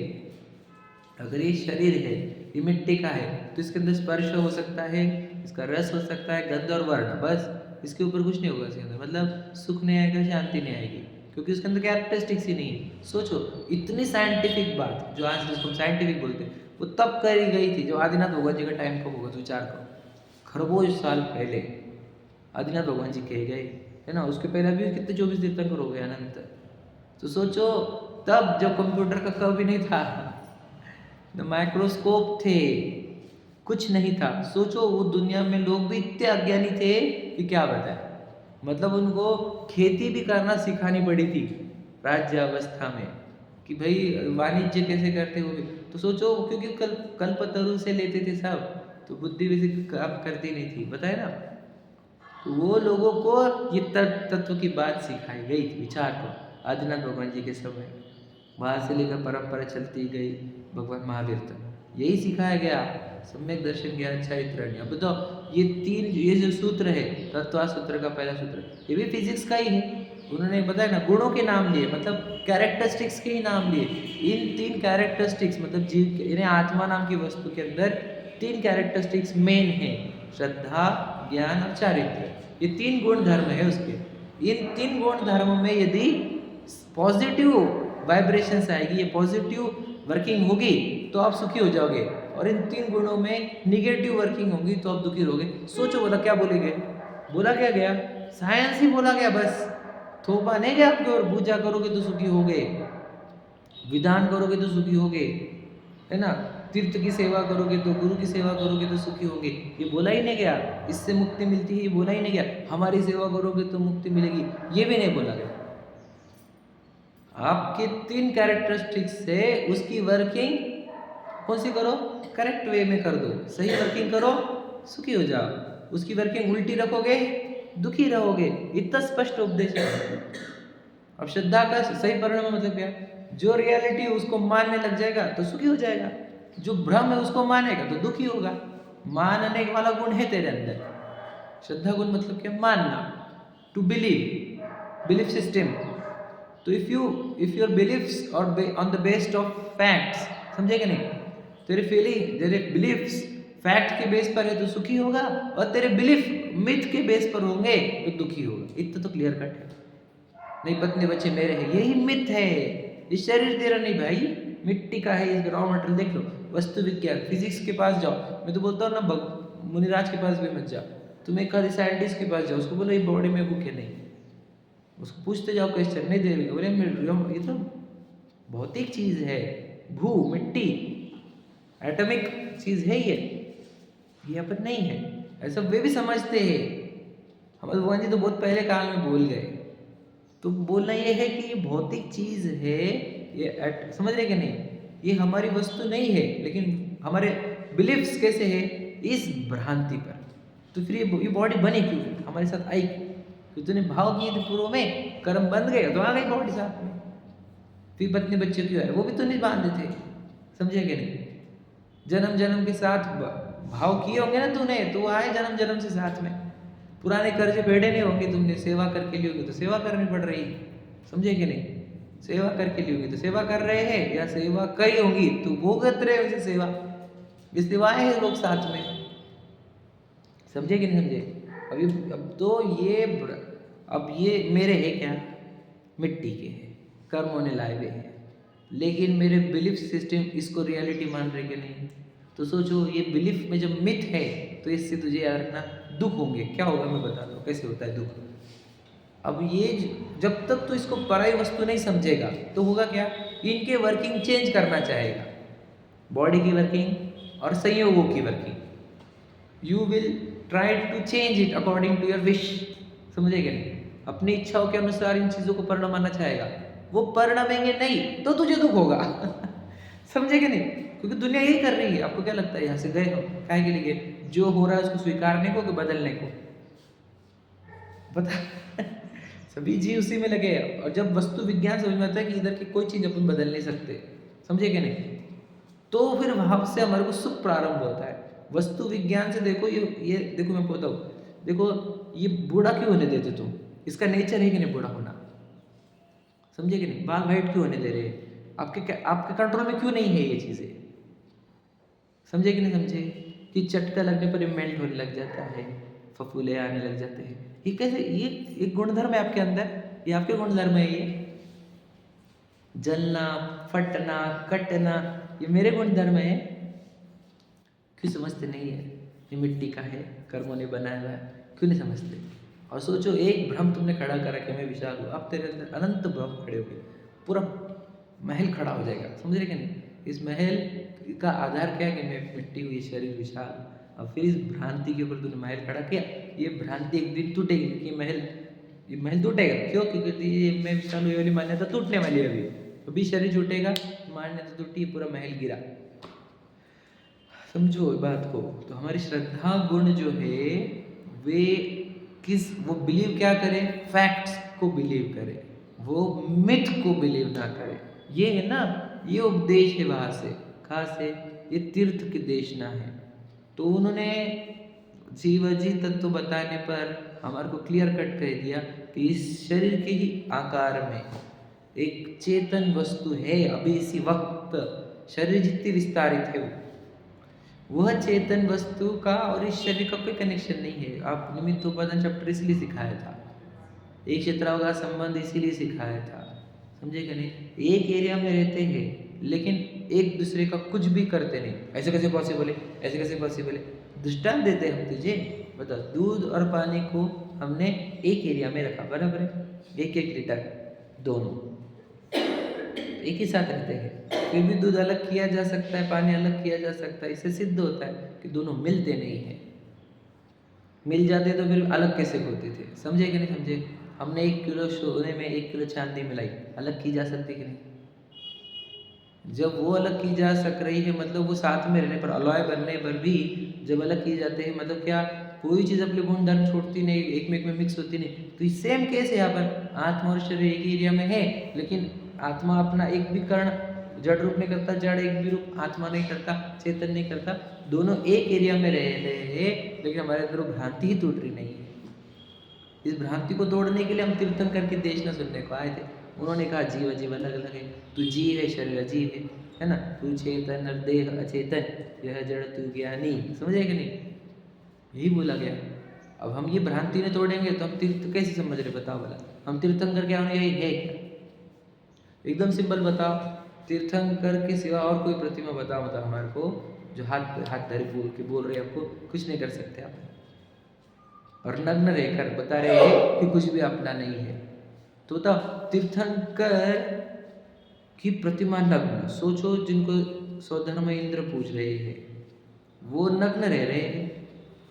अगर ये शरीर है, ये मिट्टी का है, तो इसके अंदर स्पर्श हो सकता है, इसका रस हो सकता है, गंध और वर्ण, बस इसके ऊपर कुछ नहीं होगा इसके अंदर, मतलब सुख नहीं आएगा, शांति नहीं आएगी, क्योंकि उसके अंदर कैरेक्टरिस्टिक्स ही नहीं है। सोचो, इतनी साइंटिफिक बात जो आज जिसको साइंटिफिक बोलते हैं वो तब करी गई थी जो आदिनाथ भगवान जी का टाइम कब होगा, तो विचार करो, खरबों साल पहले आदिनाथ भगवान जी कहे गए, है ना? उसके पहले भी कितने 24 तीर्थंकर हो गए अनंत। तो सोचो, तब जब कंप्यूटर का कभी नहीं था, न माइक्रोस्कोप थे, कुछ नहीं था। सोचो, वो दुनिया में लोग भी इतने अज्ञानी थे कि क्या बताए, मतलब उनको खेती भी करना सिखानी पड़ी थी राज्य अवस्था में, कि भाई वाणिज्य कैसे करते हो। तो सोचो, क्योंकि कल्पतरु से लेते थे सब, तो बुद्धि वैसे काम करती नहीं थी, बताए ना? तो वो लोगों को ये तत्व की बात सिखाई गई थी। विचार को आदिनाथ भगवान जी के समय, वहाँ से लेकर परंपरा चलती गई भगवान महावीर तक, यही सिखाया गया, सम्यक दर्शन ज्ञान चारित्राणि। अब बताओ, ये जो सूत्र है, तत्वा सूत्र का पहला सूत्र, ये भी फिजिक्स का ही है। उन्होंने बताया ना, गुणों के नाम लिए, मतलब कैरेक्टरिस्टिक्स के ही नाम लिए। इन 3 कैरेक्टरिस्टिक्स, मतलब जीव, इन्हें आत्मा नाम की वस्तु के अंदर 3 कैरेक्टरिस्टिक्स मेन है, श्रद्धा, ज्ञान और चारित्र। ये 3 गुण धर्म है उसके। इन 3 गुण धर्म में यदि पॉजिटिव वाइब्रेशंस आएगी, ये पॉजिटिव वर्किंग होगी तो आप सुखी हो जाओगे, और इन 3 गुणों में निगेटिव वर्किंग होगी तो आप दुखी रहोगे। सोचो, बोला क्या बोलेगे, बोला क्या गया, साइंस ही बोला गया, बस थोपा नहीं गया आपके, और पूजा करोगे तो सुखी होगे, विधान करोगे तो सुखी होगे, है ना? तीर्थ की सेवा करोगे तो, गुरु की सेवा करोगे तो सुखी होगे, ये बोला ही नहीं गया। इससे मुक्ति मिलती है, ये बोला ही नहीं गया। हमारी सेवा करोगे तो मुक्ति मिलेगी, ये भी नहीं बोला गया। आपके 3 कैरेक्टरिस्टिक्स से उसकी वर्किंग कौन सी करो, करेक्ट वे में कर दो, सही वर्किंग करो, सुखी हो जाओ। उसकी वर्किंग उल्टी रखोगे, दुखी रहोगे। इतना स्पष्ट उपदेश है। अब श्रद्धा का सही परिणाम मतलब क्या है, जो रियलिटी उसको मानने लग जाएगा तो सुखी हो जाएगा, जो भ्रम है उसको मानेगा तो दुखी होगा। मानने वाला गुण है तेरे अंदर। श्रद्धा गुण मतलब क्या, मानना, टू बिलीव, बिलीफ सिस्टम। तो इफ योर बिलीफ्स और on the based of facts, समझे कि नहीं, तेरे फीलिंग, तेरे बिलीफ्स फैक्ट के बेस पर है तो सुखी होगा, और तेरे बिलीफ मिथ के बेस पर होंगे तो दुखी होगा। इतना तो क्लियर कट है। नहीं, पत्नी बच्चे मेरे हैं, यही मिथ है। ये शरीर तेरा नहीं भाई, मिट्टी का है, इसका रॉ मटेरियल देख लो। वस्तु विज्ञान, फिजिक्स के पास जाओ। मैं तो बोलता हूँ ना, मुनिराज के पास भी मत जाओ, तुम एक साइंटिस्ट के पास जाओ, उसको बोलो ये बॉडी में भूख है नहीं, उसको पूछते जाओ क्वेश्चन, नहीं दे बोले ये तो भौतिक चीज है, भू मिट्टी एटॉमिक चीज है, ये अपन नहीं है, ऐसा वे भी समझते हैं। हमारे भगवान जी तो बहुत पहले काल में बोल गए। तो बोलना ये है कि ये भौतिक चीज है, ये समझ रहे कि नहीं, ये हमारी वस्तु नहीं है, लेकिन हमारे बिलीफ्स कैसे है, इस भ्रांति पर। तो फिर ये बॉडी बनी क्यों, हमारे साथ आई क्यों? तो तूने भाव किए थे पूर्व में, कर्म बंध गए तो आ गई बॉडी साथ में। फिर पत्नी बच्चे क्यों आए, वो भी तो नहीं बांधे थे, समझे कि नहीं? जन्म जन्म के साथ भाव किए होंगे ना तूने, तो वो आए जन्म जन्म से साथ में। पुराने कर्जे फेडे नहीं होंगे तुमने, सेवा करके ली होगी तो सेवा करनी पड़ रही, समझे कि नहीं? सेवा करके ली होगी तो सेवा कर रहे हैं, या सेवा करी होगी तो भोगत रहे उसे सेवा, इसलिए आए हैं लोग साथ में, समझे कि नहीं समझे? अब तो ये मेरे है क्या, मिट्टी के हैं, कर्म होने लाए हुए हैं, लेकिन मेरे बिलीफ सिस्टम इसको रियलिटी मान रहे कि नहीं? तो सोचो, ये बिलीफ में जब मिथ है तो इससे तुझे याद रखना दुख होंगे। क्या होगा मैं बता दूँ, कैसे होता है दुख। अब ये जब तक तो इसको पराई वस्तु नहीं समझेगा तो होगा क्या, इनके वर्किंग चेंज करना चाहेगा, बॉडी की वर्किंग और संयोगों की working. You will try to change it according to your wish, समझेगा नहीं, अपनी इच्छाओं के अनुसार इन चीज़ों को परिणमाना चाहेगा। वो परिणमेंगे नहीं तो तुझे दुख होगा समझेगा नहीं, क्योंकि दुनिया यही कर रही है। आपको क्या लगता है यहाँ से गए हो काहे के लिए, जो हो रहा है उसको स्वीकारने को कि बदलने को, बता सभी जी उसी में लगे हैं। और जब वस्तु विज्ञान समझ में आता है कि इधर की कोई चीज़ अपन बदल नहीं सकते, समझे कि नहीं, तो फिर वहाँ से हमारे को सुख प्रारंभ होता है। वस्तु विज्ञान से देखो, ये देखो मैं बताऊँ, देखो ये बूढ़ा क्यों होने देते तुम, इसका नेचर है कि नहीं बूढ़ा होना, समझे कि नहीं, बाल वाइट क्यों होने दे रहे हैं, आपके कंट्रोल में क्यों नहीं है ये चीज़ें, समझे कि नहीं समझे, कि झटका लगने पर मेल्ट होने लग जाता है, फफूले आने लग जाते हैं। ये कैसे, ये एक गुणधर्म है आपके अंदर, ये आपके गुणधर्म है, ये जलना फटना कटना ये मेरे गुणधर्म है। क्यों समझते नहीं है, ये मिट्टी का है, कर्मों ने बनाया हुआ है, क्यों नहीं समझते। और सोचो एक भ्रम तुमने खड़ा करा कि मैं विशाल हूँ, अब तेरे अंदर अनंत भ्रम खड़े हो गए, पूरा महल खड़ा हो जाएगा, समझ रहे कि नहीं। इस महल का आधार क्या है कि मैं मिट्टी हुई शरीर विशाल। अब फिर इस भ्रांति के ऊपर तूने महल खड़ा किया, ये भ्रांति एक दिन टूटेगी, ये महल टूटेगा, क्यों, क्योंकि ये मैं विशाल हुई वाली मान्यता टूटने वाली है। अभी शरीर छूटेगा, मान्यता टूटी, पूरा महल गिरा, समझो बात को। तो हमारी श्रद्धा गुण जो है वे वो बिलीव क्या करे, फैक्ट्स को बिलीव करे, वो मिथ को बिलीव ना करे। ये है ना, ये उपदेश है वहाँ से, कहाँ से, ये तीर्थ की देशना है। तो उन्होंने जीवजी तत्व बताने पर हमारे को क्लियर कट कह दिया कि इस शरीर के ही आकार में एक चेतन वस्तु है, अभी इसी वक्त शरीर जितनी विस्तारित है वह चेतन वस्तु का और इस शरीर का कोई कनेक्शन नहीं है। आप निमित्त उपादान चैप्टर इसलिए सिखाया था, एक क्षेत्रावगाह संबंध इसीलिए सिखाया था, समझे कि नहीं। एक एरिया में रहते हैं लेकिन एक दूसरे का कुछ भी करते नहीं, ऐसे कैसे पॉसिबल है, ऐसे कैसे पॉसिबल है। दृष्टांत देते हैं हम तुझे, बता, दूध और पानी को हमने एक एरिया में रखा, बराबर है, 1-1 लीटर दोनों एक ही साथ रहते हैं, फिर भी दूध अलग किया जा सकता है, पानी अलग किया जा सकता है। इससे सिद्ध होता है कि दोनों मिलते नहीं हैं। मिल जाते तो फिर अलग कैसे होते थे, समझे कि नहीं समझे। हमने 1 किलो सोने में 1 किलो चांदी मिलाई, अलग की जा सकती कि नहीं। जब वो अलग की जा सक रही है मतलब वो साथ में रहने पर, अलॉय बनने पर भी जब अलग की जाते हैं, मतलब क्या, कोई चीज़ अपने गुणधर्म छोड़ती नहीं, एक में मिक्स होती नहीं। तो सेम केस है यहाँ पर, आत्मा और शरीर एक ही एरिया में है, लेकिन आत्मा अपना एक भी कर्ण जड़ रूप नहीं करता, जड़ एक भी रूप आत्मा नहीं करता, चेतन नहीं करता, दोनों एक एरिया में रह रहे हैं, लेकिन हमारे अंदर वो भ्रांति ही टूट रही नहीं है। इस भ्रांति को तोड़ने के लिए हम तीर्थंकर की देशना सुनने को आए थे। उन्होंने कहा जीव अजीव अलग अलग है, तू जीव है, शरीर अजीव है ना, तू चेतन और देह अचेतन, यह जड़ तू ज्ञानी, समझे कि नहीं, यही बोला गया। अब हम ये भ्रांति ने तोड़ेंगे तो हम तीर्थ कैसे समझ रहे, बताओ भला, हम तीर्थंकर क्या होने, यही है क्या, एकदम सिंपल बताओ। तीर्थंकर के सिवा और कोई प्रतिमा बताओ, बताओ हमारे को, जो हाथ पे हाथ धरे बोल रहे आपको कुछ नहीं कर सकते आप, और नग्न रहकर बता रहे हैं कि कुछ भी अपना नहीं है। तो बताओ, तीर्थंकर की प्रतिमा नग्न, सोचो, जिनको स्वधर्म इंद्र पूज रहे हैं वो नग्न रह रहे हैं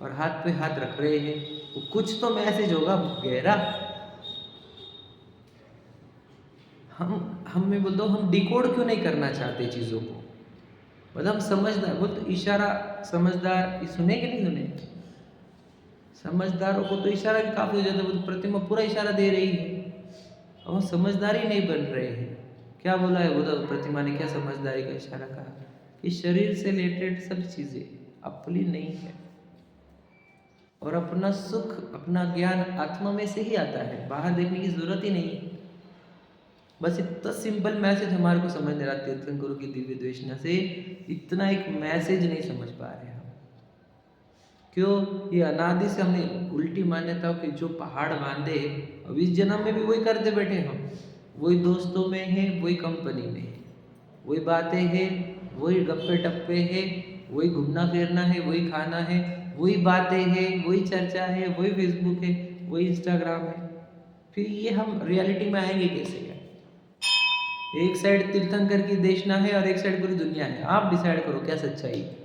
और हाथ पे हाथ रख रहे हैं, वो कुछ तो मैसेज होगा गहरा। हम में बोल दो, हम डिकोड क्यों नहीं करना चाहते चीज़ों को, मतलब हम समझदार, वो तो इशारा समझदार सुने कि नहीं सुने, समझदारों को तो इशारा भी काफ़ी हो जाता है, वो तो प्रतिमा पूरा इशारा दे रही है, और वो समझदार ही नहीं बन रहे हैं। क्या बोला है वो तो प्रतिमा ने, क्या समझदारी का इशारा कहा कि शरीर से रिलेटेड सब चीज़ें अपनी नहीं है, और अपना सुख अपना ज्ञान आत्मा में से ही आता है, बाहर देखने की जरूरत ही नहीं है। बस इतना सिंपल मैसेज हमारे को समझ नहीं रहा, तीर्थंकरों की दिव्य द्वेषना से इतना एक मैसेज नहीं समझ पा रहे हम। क्यों, ये अनादि से हमने उल्टी मान्यताओं के जो पहाड़ बांधे, अब इस जन्म में भी वही करते बैठे हम, वही दोस्तों में है, वही कंपनी में है, वही बातें हैं, वही गप्पे टप्पे हैं, वही घूमना फिरना है, वही खाना है, वही बातें हैं, वही चर्चा है, वही फेसबुक है, वही इंस्टाग्राम है, फिर ये हम रियलिटी में आएंगे कैसे यार? एक साइड तीर्थंकर की देशना है और एक साइड पूरी दुनिया है, आप डिसाइड करो क्या सच्चाई है।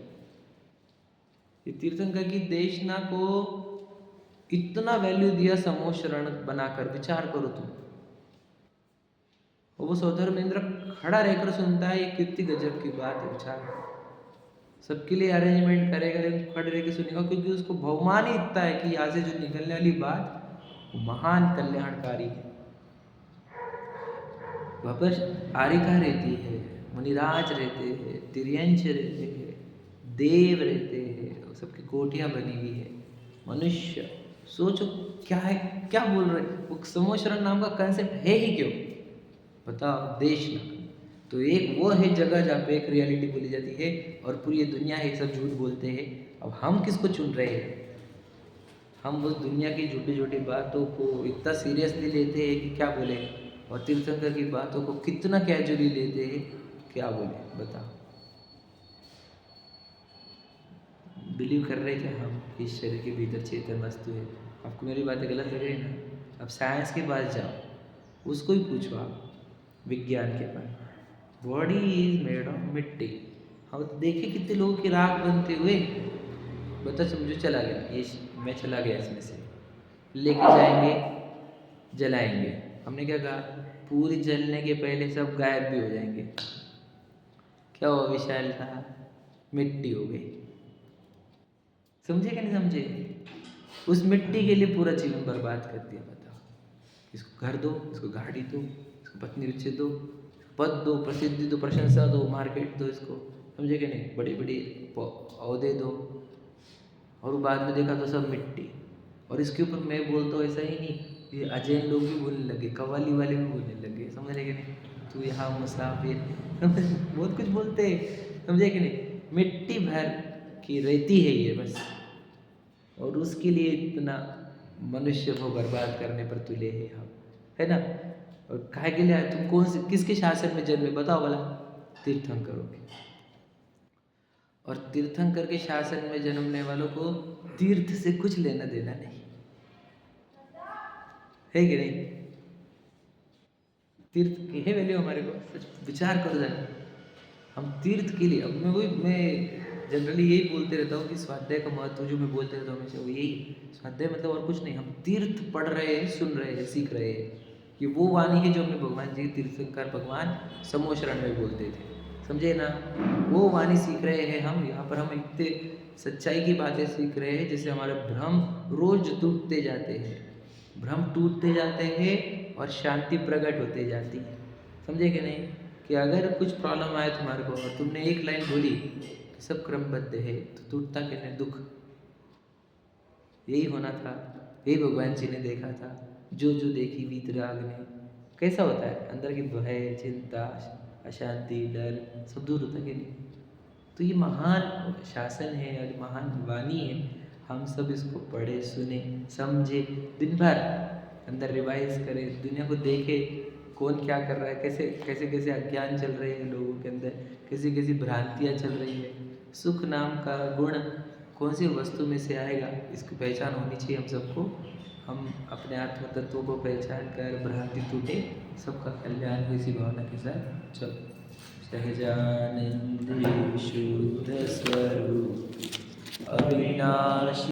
ये तीर्थंकर की देशना को इतना वैल्यू दिया समूह शरण बनाकर, विचार करो तुम। और वो सौधर्मेंद्र खड़ा रहकर सुनता है, ये कितनी गजब की बात है, विचार। सबके लिए अरेंजमेंट करेगा लेकिन खड़े रह के सुनेगा, क्योंकि उसको बहुमान ही इतना है कि यहाँ से जो निकलने वाली बात वो महान कल्याणकारी है। वहाँ पर आरिका रहती है, मुनिराज रहते हैं, तिर्यंश रहते हैं, देव रहते हैं, सबकी कोठियाँ बनी हुई है। मनुष्य सोचो क्या है, क्या बोल रहे, वो समूह शरण नाम का कंसेप्ट है ही क्यों, बताओ। देश ना तो एक वो है जगह जहाँ पे एक रियलिटी बोली जाती है और पूरी दुनिया है सब झूठ बोलते हैं। अब हम किसको चुन रहे हैं? हम उस दुनिया की झूठी झूठी बातों को इतना सीरियसली लेते हैं कि क्या बोले, और तीर्थंकर की बातों को कितना कैजुअली लेते हैं, क्या बोले, बताओ। बिलीव कर रहे क्या हम इस शरीर के भीतर चेतन वस्तु है? आपको मेरी बातें गलत लग रही है ना? अब साइंस के पास जाओ, उसको ही पूछो आप, विज्ञान के पास। बॉडी इज मेड ऑफ मिट्टी। हम देखिए कितने लोगों की राख बनते हुए, बता समझो चला गया, ये मैं चला गया इसमें से, लेके जाएंगे जलाएंगे। हमने क्या कहा, पूरी जलने के पहले सब गायब भी हो जाएंगे। क्या हुआ विशाल था, मिट्टी हो गई। समझे कि नहीं समझे? उस मिट्टी के लिए पूरा जीवन बर्बाद कर दिया। बताओ, इसको घर दो, इसको गाड़ी दो, इसको पत्नी बच्चे दो, पद दो, प्रसिद्धि दो, प्रशंसा दो, मार्केट दो इसको, समझे कि नहीं, बड़ी बड़ी औहदे दो, और बाद में देखा तो सब मिट्टी। और इसके ऊपर मैं बोलता हूँ ऐसा ही नहीं, ये अजैन लोग भी बोलने लगे, कव्वाली वाले भी बोलने लगे, समझ रहे कि नहीं, तू यहाँ मुसाफिर बहुत कुछ बोलते हैं, समझे कि नहीं। मिट्टी भर की रेती है ये बस, और उसके लिए इतना मनुष्य को बर्बाद करने पर तुले है हम, है ना। और काहे के लिए आए तुम, कौन से किसके शासन में जन्मे, बताओ भला, तीर्थंकरों के। और तीर्थंकर के शासन में जन्मने वालों को तीर्थ से कुछ लेना देना नहीं है कि नहीं। तीर्थ की है वैल्यू हमारे को, सच विचार करो जरा। हम तीर्थ के लिए, अब मैं जनरली यही बोलते रहता हूँ कि स्वाध्याय का महत्व जो मैं बोलते रहता हूँ हमेशा वो यही, स्वाध्याय मतलब और कुछ नहीं, हम तीर्थ पढ़ रहे हैं, सुन रहे हैं, सीख रहे हैं। ये वो वाणी है जो हमने भगवान जी तीर्थंकर भगवान समूह शरण में बोलते थे, समझे ना। वो वाणी सीख रहे हैं हम यहाँ पर, हम इतने सच्चाई की बातें सीख रहे हैं जिससे हमारे भ्रम रोज टूटते जाते हैं, भ्रम टूटते जाते हैं और शांति प्रकट होते जाती है, समझे कि नहीं। कि अगर कुछ प्रॉब्लम आए तुम्हारे को और तुमने एक लाइन बोली कि सब क्रमबद्ध है, तो टूटता कहने दुख, यही होना था, यही भगवान जी ने देखा था। जो जो देखी वीतराग ने, कैसा होता है अंदर की भय, चिंता, अशांति, डर सब दूर होता है कि नहीं। तो ये महान शासन है और महान वाणी है, हम सब इसको पढ़े, सुने, समझे, दिन भर अंदर रिवाइज करें, दुनिया को देखे, कौन क्या कर रहा है, कैसे कैसे कैसे अज्ञान चल रहे हैं लोगों के अंदर, कैसी कैसी भ्रांतियाँ चल रही है। सुख नाम का गुण कौन सी वस्तु में से आएगा, इसकी पहचान होनी चाहिए हम सबको। हम अपने आत्म तत्वों को पहचान कर भ्रांति टूटे, सबका कल्याण हो, इसी भावना के साथ चलो। सहजानंद शुद्ध स्वरूप अविनाशी